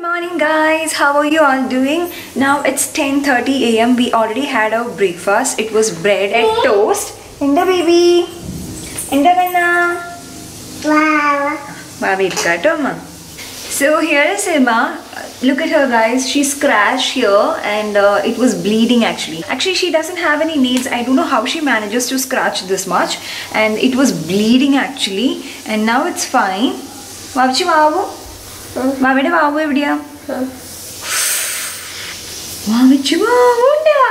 Morning guys, how are you all doing? Now it's 10:30 a.m. We already had our breakfast. It was bread and toast. Enda baby. Enda kanna. Wow. Baby katoma. So here is Emma. Look at her guys. She scratched here and it was bleeding actually. Actually she doesn't have any nails. I don't know how she manages to scratch this much. And it was bleeding actually. And now it's fine. Vavu vavu. Mavide vavu evidiya? Vavu vavunda.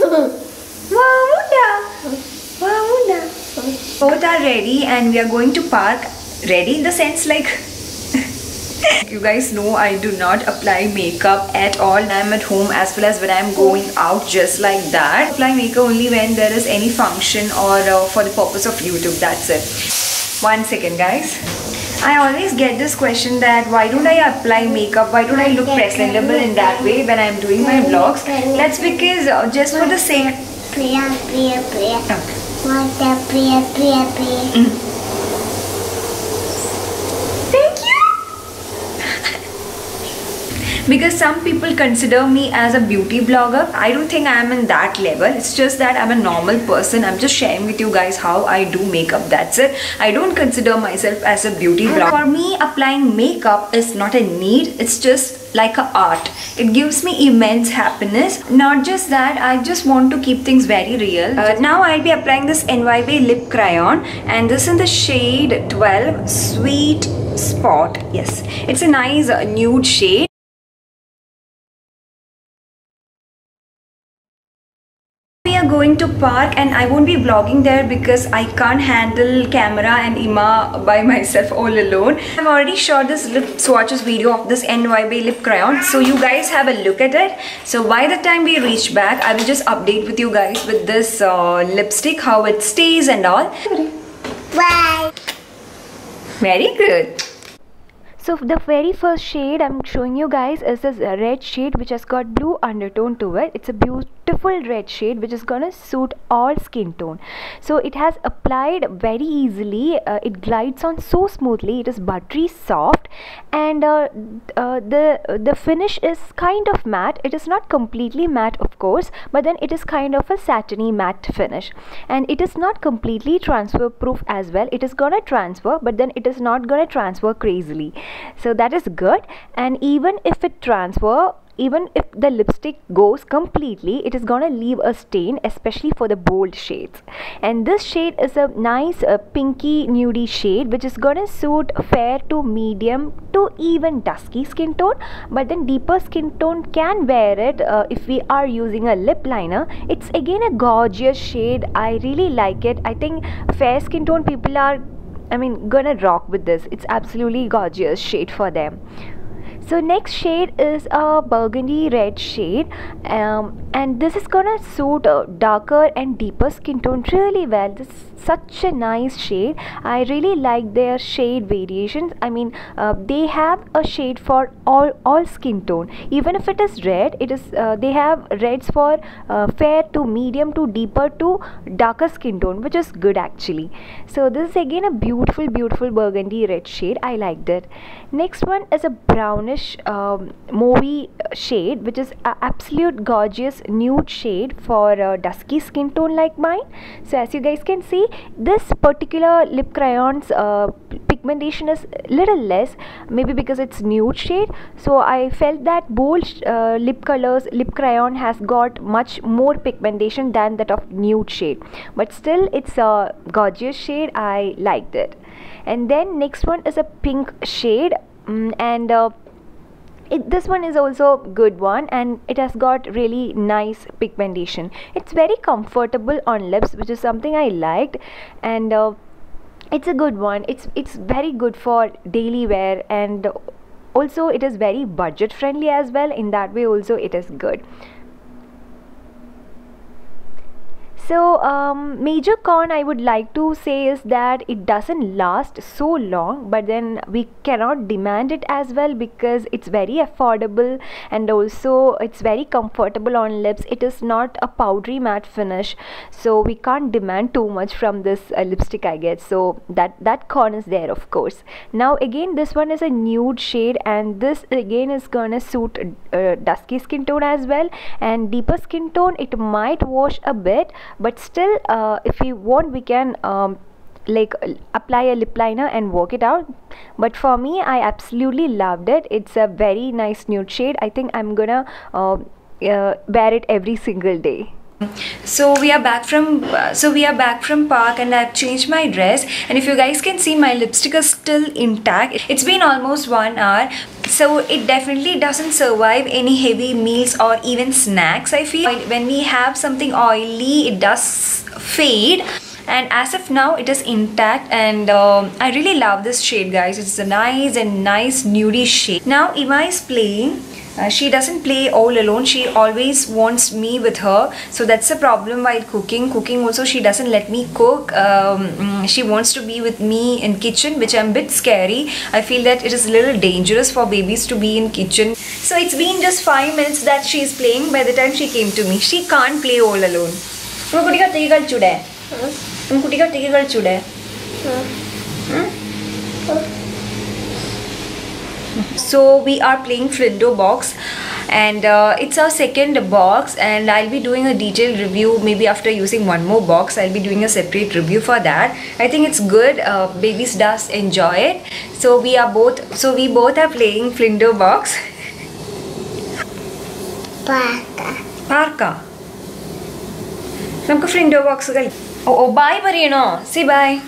Vavunda. Vavunda. Both are ready and we are going to park. Ready in the sense like you guys know I do not apply makeup at all. I'm at home as well as when I'm going out, just like that. Apply makeup only when there is any function or for the purpose of YouTube. That's it. 1 second guys. I always get this question that why don't I apply makeup? Why don't I look presentable in that way when I'm doing my vlogs? That's because just for the sake. Priya. Okay. What a Priya. Because some people consider me as a beauty blogger. I don't think I am in that level. It's just that I'm a normal person. I'm just sharing with you guys how I do makeup. That's it. I don't consider myself as a beauty blogger. For me, applying makeup is not a need. It's just like a art. It gives me immense happiness. Not just that, I just want to keep things very real. Now I'll be applying this BAE lip crayon, and this in the shade 12 Sweet Spot. Yes, it's a nice nude shade. We are going to park and I won't be vlogging there because I can't handle camera and Ima by myself all alone. I've already shot this lip swatches video of this BAE lip crayon, so you guys have a look at it. So by the time we reach back, I will just update with you guys with this lipstick, how it stays and all. Bye. Very good. So the very first shade I'm showing you guys is this red shade which has got blue undertone to it. It's a beautiful red shade which is gonna suit all skin tone. So it has applied very easily. It glides on so smoothly. It is buttery soft, and the finish is kind of matte. It is not completely matte of course, but then it is kind of a satiny matte finish, and it is not completely transfer proof as well. It is gonna transfer, but then it is not gonna transfer crazily. So that is good. And even if it transfer, even if the lipstick goes completely, it is gonna leave a stain, especially for the bold shades. And this shade is a nice pinky nudie shade which is gonna suit fair to medium to even dusky skin tone, but then deeper skin tone can wear it if we are using a lip liner. It's again a gorgeous shade. I really like it. I think fair skin tone people are gonna rock with this. It's absolutely gorgeous shade for them. So next shade is a burgundy red shade, and this is gonna suit a darker and deeper skin tone really well. This is such a nice shade. I really like their shade variations. They have a shade for all skin tone. Even if it is red, it is they have reds for fair to medium to deeper to darker skin tone, which is good actually. So this is again a beautiful burgundy red shade. I liked it. Next one is a brownish mauvey shade, which is a absolute gorgeous nude shade for dusky skin tone like mine. So as you guys can see, this particular lip crayon's pigmentation is little less, maybe because it's nude shade. So I felt that bold lip crayon has got much more pigmentation than that of nude shade, but still it's a gorgeous shade. I liked it. And then next one is a pink shade, this one is also good one, and it has got really nice pigmentation. It's very comfortable on lips, which is something I liked, and it's a good one. It's very good for daily wear, and also it is very budget friendly as well. In that way also it is good. So major con I would like to say is that it doesn't last so long, but then we cannot demand it as well because it's very affordable and also it's very comfortable on lips. It is not a powdery matte finish, so we can't demand too much from this lipstick, I guess. So that con is there, of course. Now again, this one is a nude shade, and this again is gonna suit dusky skin tone as well, and deeper skin tone it might wash a bit, but still if we want we can like apply a lip liner and work it out. But for me, I absolutely loved it. It's a very nice nude shade. I think I'm gonna wear it every single day. So we are back from park, and I've changed my dress, and if you guys can see, my lipstick is still intact. It's been almost 1 hour, so it definitely doesn't survive any heavy meals or even snacks. I feel when we have something oily, it does fade, and as of now it is intact, and I really love this shade, guys. It's a nice nudie shade. Now Ima is playing. She doesn't play all alone. She always wants me with her, so that's a problem while cooking. Also, she doesn't let me cook. She wants to be with me in kitchen, which I'm a bit scary. I feel that it is a little dangerous for babies to be in kitchen. So it's been just 5 minutes that she is playing. By the time she came to me, she can't play all alone. So we are playing Flindo box, and it's our second box, and I'll be doing a detailed review maybe after using one more box. I'll be doing a separate review for that. I think it's good. Babies does enjoy it. So we both are playing Flindo box. Parka. Namku Flindo box. Oh, bye Marino. Say bye.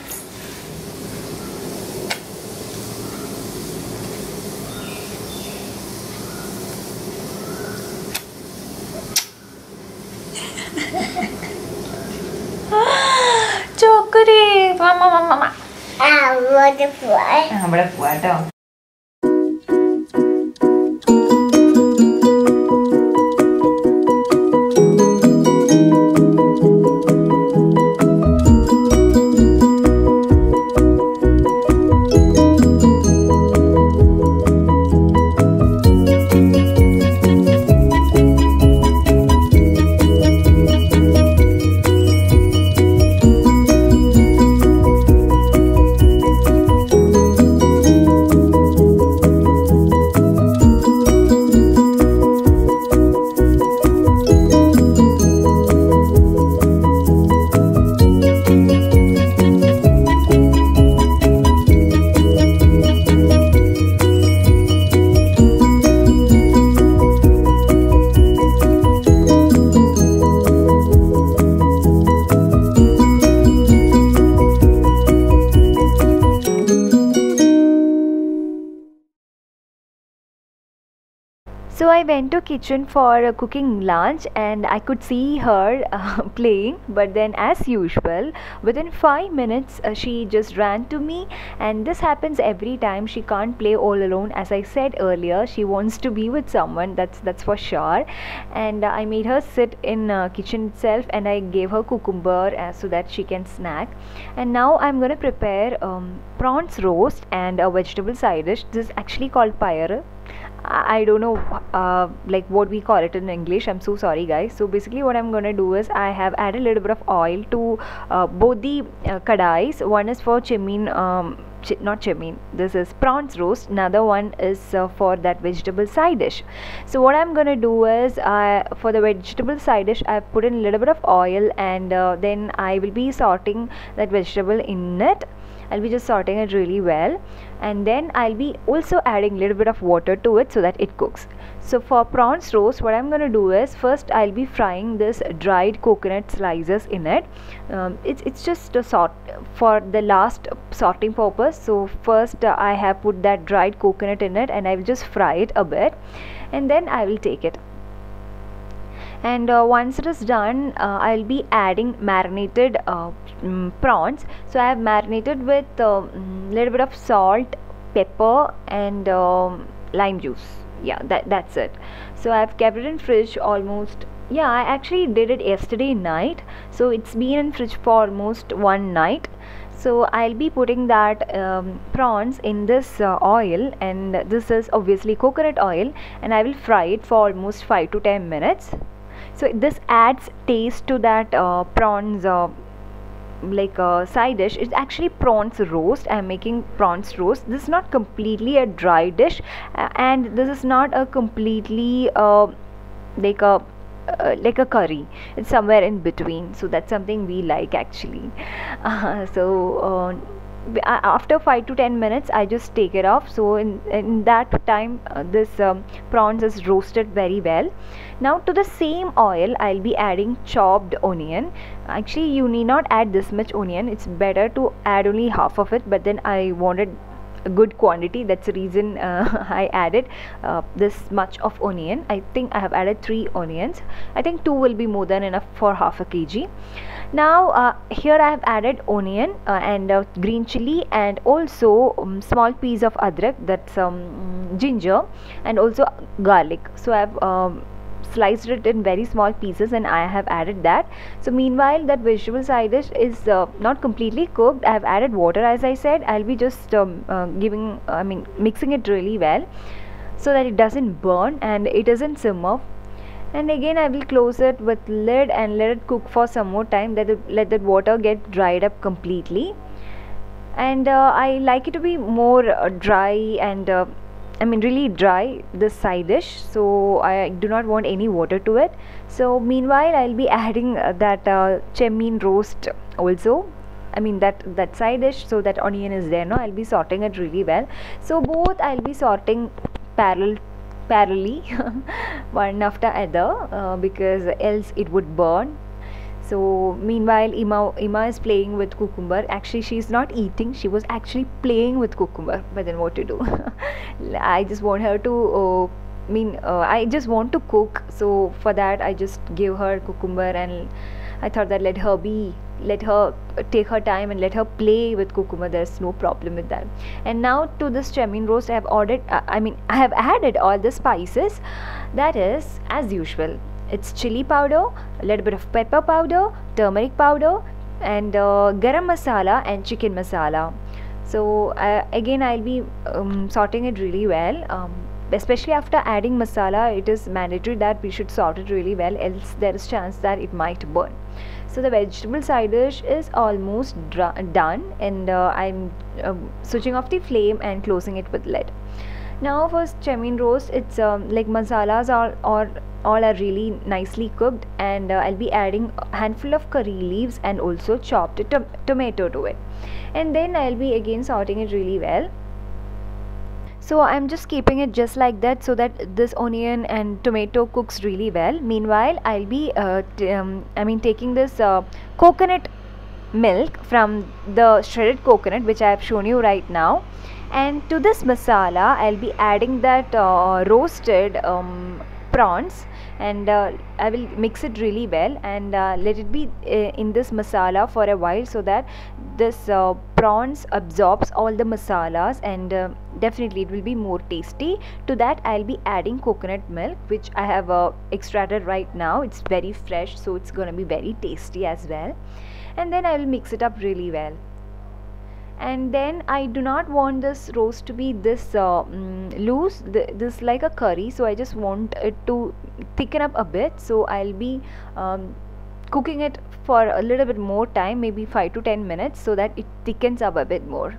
Chocolate. Mama. Butterfly. Butterfly. So I went to kitchen for cooking lunch, and I could see her playing, but then as usual within 5 minutes she just ran to me, and this happens every time. She can't play all alone. As I said earlier, she wants to be with someone, that's for sure. And I made her sit in kitchen itself, and I gave her cucumber so that she can snack. And now I'm gonna prepare prawns roast and a vegetable side dish. This is actually called pyre. I don't know like what we call it in English. I'm so sorry, guys. So basically what I'm gonna do is I have added a little bit of oil to both the kadais. One is for chimney, not chimney, this is prawns roast. Another one is for that vegetable side dish. So what I'm gonna do is for the vegetable side dish, I've put in a little bit of oil, and then I will be sauteing that vegetable in it. I'll be just sauteing it really well, and then I'll be also adding a little bit of water to it so that it cooks. So for prawns roast, what I'm gonna do is first I'll be frying this dried coconut slices in it. It's just a sort for the last sorting purpose. So first I have put that dried coconut in it, and I will just fry it a bit, and then I will take it. And once it is done, I'll be adding marinated prawns. So I have marinated with little bit of salt, pepper, and lime juice. Yeah, that's it. So I've kept it in fridge almost Yeah, I actually did it yesterday night, so it's been in fridge for almost one night. So I'll be putting that prawns in this oil, and this is obviously coconut oil, and I will fry it for almost 5 to 10 minutes. So this adds taste to that prawns like a side dish. It's actually prawns roast. I'm making prawns roast. This is not completely a dry dish, and this is not a completely like a like a curry. It's somewhere in between, so that's something we like actually. After 5 to 10 minutes I just take it off. So in that time this prawns is roasted very well. Now to the same oil I'll be adding chopped onion. Actually you need not add this much onion, it's better to add only half of it, but then I wanted a good quantity, that's the reason I added this much of onion. I think I have added 3 onions. I think 2 will be more than enough for half a kg. Now here I have added onion and green chili, and also small piece of adrak, that's ginger, and also garlic. So I have sliced it in very small pieces and I have added that. So meanwhile that vegetable side dish is not completely cooked. I have added water, as I said. I'll be just mixing it really well so that it doesn't burn and it doesn't simmer. And again I will close it with lid and let it cook for some more time. Let that water get dried up completely. And I like it to be more dry and really dry, this side dish, so I do not want any water to it. So meanwhile I'll be adding that chemin roast also, that side dish. So that onion is there now, I'll be sorting it really well. So both I'll be sorting parallelly one after other because else it would burn. So meanwhile Ima is playing with cucumber. Actually she's not eating, she was actually playing with cucumber, but then what to do. I just want her to I just want to cook, so for that I just gave her cucumber, and I thought that let her take her time and let her play with cucumber. There's no problem with that. And now to this chemin roast I have added all the spices. That is as usual, it's chili powder, a little bit of pepper powder, turmeric powder, and garam masala and chicken masala. So again I'll be sorting it really well. Especially after adding masala, it is mandatory that we should sort it really well, else there is chance that it might burn. So the vegetable side dish is almost done, and I'm switching off the flame and closing it with lid. Now for chemin roast, it's like masalas all are really nicely cooked, and I'll be adding a handful of curry leaves and also chopped tomato to it, and then I'll be again sorting it really well. So I'm just keeping it just like that so that this onion and tomato cooks really well. Meanwhile I'll be taking this coconut milk from the shredded coconut, which I have shown you right now, and to this masala I'll be adding that roasted prawns, and I will mix it really well and let it be in this masala for a while so that this prawns absorbs all the masalas, and definitely it will be more tasty. To that I'll be adding coconut milk, which I have extracted right now. It's very fresh, so it's gonna be very tasty as well. And then I will mix it up really well. And then I do not want this roast to be this loose, this like a curry, so I just want it to thicken up a bit. So I'll be cooking it for a little bit more time, maybe 5 to 10 minutes, so that it thickens up a bit more.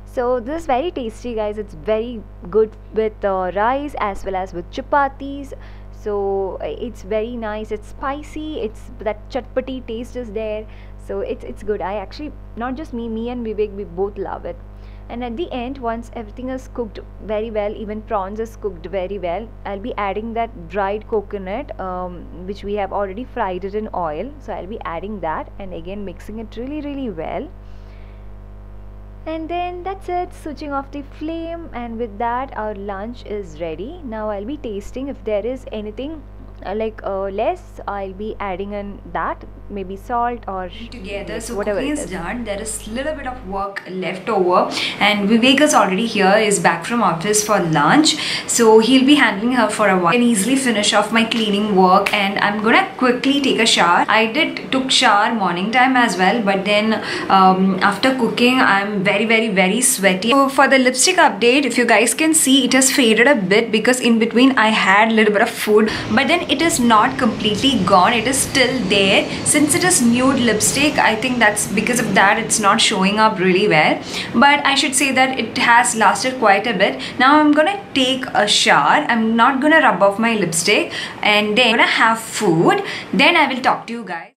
So this is very tasty, guys. It's very good with rice as well as with chapatis. So it's very nice, it's spicy, it's that chatpati taste is there, so it's good. I actually, not just me and Vivek, we both love it. And at the end, once everything is cooked very well, even prawns is cooked very well, I'll be adding that dried coconut which we have already fried it in oil. So I'll be adding that and again mixing it really well. And then that's it, switching off the flame, and with that our lunch is ready. Now I'll be tasting. If there is anything less, I'll be adding in that. maybe salt or together. So whatever cooking it is is. done. There is little bit of work left over, and Vivek is already here, is back from office for lunch, so he'll be handling her for a while. I can easily finish off my cleaning work, and I'm gonna quickly take a shower. I took shower morning time as well, but then after cooking I'm very sweaty. So for the lipstick update, if you guys can see, it has faded a bit because in between I had a little bit of food, but then it is not completely gone. It is still there. Since it is nude lipstick, I think that's because of that it's not showing up really well, but I should say that it has lasted quite a bit. Now I'm gonna take a shower. I'm not gonna rub off my lipstick, and then I'm gonna have food. Then I will talk to you guys.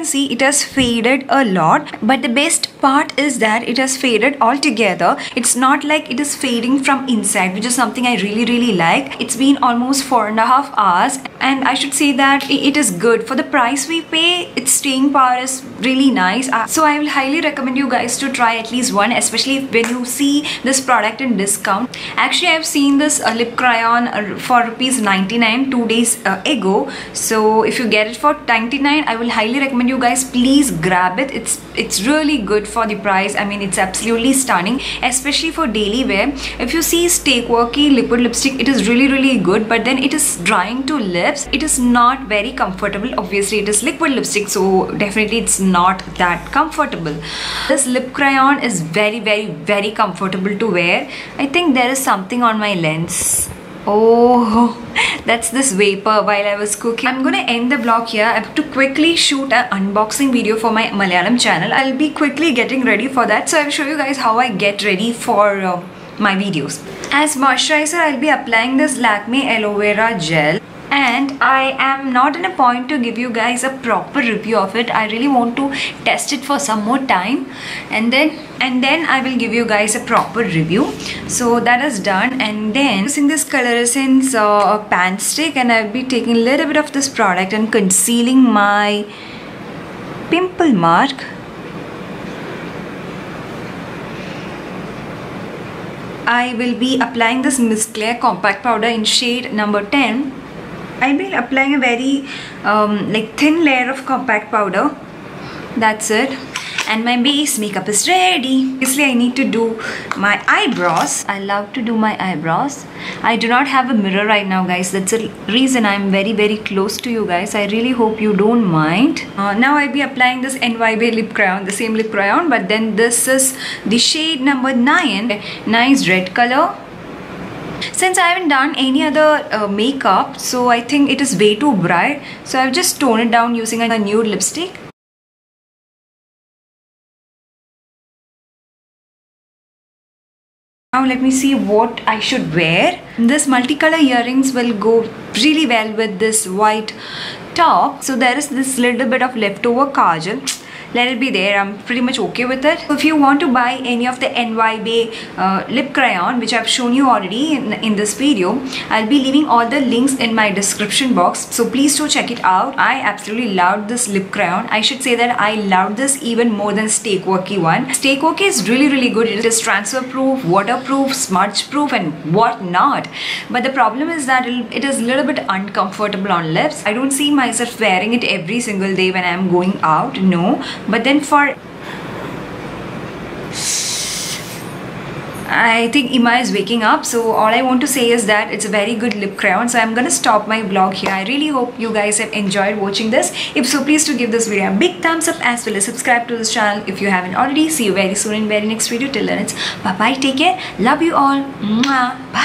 See, it has faded a lot, but the best part is that it has faded altogether. It's not like it is fading from inside, which is something I really like. It's been almost 4.5 hours, and I should say that it is good for the price we pay. Its staying power is really nice, so I will highly recommend you guys to try at least one, especially when you see this product in discount. Actually, I've seen this lip crayon for ₹99 2 days ago, so if you get it for $99, I will highly recommend you guys, please grab it. It's really good for the price. I mean, it's absolutely stunning, especially for daily wear. If you see Stay Quirky liquid lipstick, it is really good, but then it is drying to lips. It is not very comfortable. Obviously it is liquid lipstick, so definitely it's not that comfortable. This lip crayon is very comfortable to wear. I think there is something on my lens. Oh, that's this vapor while I was cooking. I'm gonna end the vlog here. I have to quickly shoot an unboxing video for my Malayalam channel. I'll be quickly getting ready for that, so I'll show you guys how I get ready for my videos. As moisturizer, I'll be applying this Lakme Aloe Vera Gel, and I am not in a point to give you guys a proper review of it. I really want to test it for some more time, and then I will give you guys a proper review. So that is done, and then using this Color Essence pan stick, and I'll be taking a little bit of this product and concealing my pimple mark. I will be applying this Miss Claire compact powder in shade number 10. I'll be applying a very like thin layer of compact powder. That's it. And my base makeup is ready. Obviously, I need to do my eyebrows. I love to do my eyebrows. I do not have a mirror right now, guys. That's the reason I'm very close to you guys. I really hope you don't mind. Now I'll be applying this NYB lip crayon, the same lip crayon, but then this is the shade number 9. Nice red color. Since I haven't done any other makeup, so I think it is way too bright, so I've just toned it down using a nude lipstick. Now let me see what I should wear. This multicolor earrings will go really well with this white top. So there is this little bit of leftover kajal. Let it be there. I'm pretty much okay with it. If you want to buy any of the NYB lip crayon, which I've shown you already in this video, I'll be leaving all the links in my description box. So please do check it out. I absolutely loved this lip crayon. I should say that I loved this even more than Stay Quirky one. Stay Quirky is really good. It is transfer proof, waterproof, smudge proof, and whatnot. But the problem is that it is a little bit uncomfortable on lips. I don't see myself wearing it every single day when I'm going out. No. But then I think Ima is waking up, so all I want to say is that it's a very good lip crayon. So I'm gonna stop my vlog here. I really hope you guys have enjoyed watching this. If so, please do give this video a big thumbs up, as well as subscribe to this channel if you haven't already. See you very soon in very next video. Till then, it's bye bye, take care, love you all. Mwah. Bye.